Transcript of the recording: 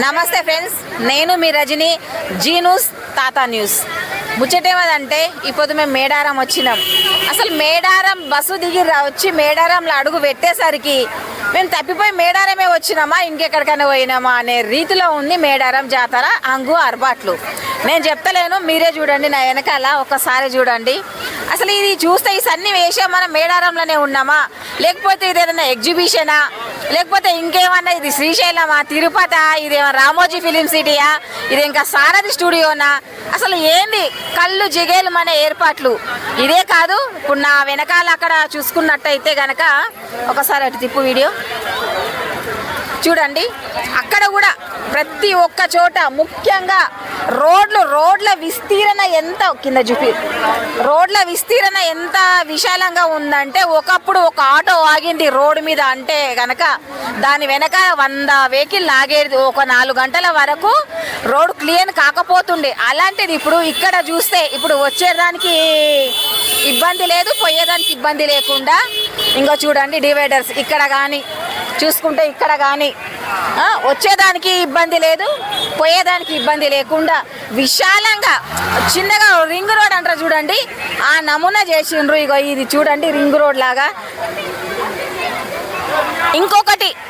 నమస్తే ఫ్రెండ్స్, నేను మీ Rajani, G news తాతా న్యూస్. ముచ్చటేమదంటే ఇప్పుడు మేము మేడారం వచ్చినాం. అసలు మేడారం బస్సు దిగి వచ్చి మేడారంలో అడుగు పెట్టేసరికి మేము తప్పిపోయి మేడారమే వచ్చినామా ఇంకెక్కడికైనా పోయినామా అనే రీతిలో ఉంది మేడారం జాతర అంగు అర్బాట్లు. నేను చెప్తలేను, మీరే చూడండి, నా వెనకాల ఒక్కసారి చూడండి. అసలు ఇది చూస్తే ఈ సన్నివేశం మనం మేడారంలోనే ఉన్నామా, లేకపోతే ఇది ఏదైనా ఎగ్జిబిషనా, లేకపోతే ఇంకేమన్నా ఇది శ్రీశైలమా, తిరుపత, ఇదేమో రామోజీ ఫిలిం సిటీయా, ఇది ఇంకా సారథి స్టూడియోనా, అసలు ఏంది కళ్ళు జిగేలు మన ఏర్పాట్లు. ఇదే కాదు, ఇప్పుడు నా వెనకాల అక్కడ చూసుకున్నట్టయితే గనక ఒకసారి అటు తిప్పు వీడియో చూడండి. అక్కడ కూడా ప్రతి ఒక్క చోట ముఖ్యంగా రోడ్ల విస్తీరణ ఎంత కింద చూపి రోడ్ల విస్తీరణ ఎంత విశాలంగా ఉందంటే ఒకప్పుడు ఒక ఆటో ఆగింది రోడ్డు మీద అంటే గనక దాని వెనక 100 వెహికల్ లాగేది. ఒక 4 గంటల వరకు రోడ్ క్లియర్ కాకపోతుండే. అలాంటిది ఇప్పుడు ఇక్కడ చూస్తే ఇప్పుడు వచ్చేదానికి ఇబ్బంది లేదు, పోయేదానికి ఇబ్బంది లేకుండా ఇంకా చూడండి డివైడర్స్ ఇక్కడ కానీ చూసుకుంటే ఇక్కడ కానీ వచ్చేదానికి ఇబ్బంది లేదు, పోయేదానికి ఇబ్బంది లేకుండా విశాలంగా చిన్నగా రింగ్ రోడ్ అంటారు చూడండి, ఆ నమూనా చేసిండ్రు. ఇగో ఇది చూడండి రింగ్ రోడ్ లాగా. ఇంకొకటి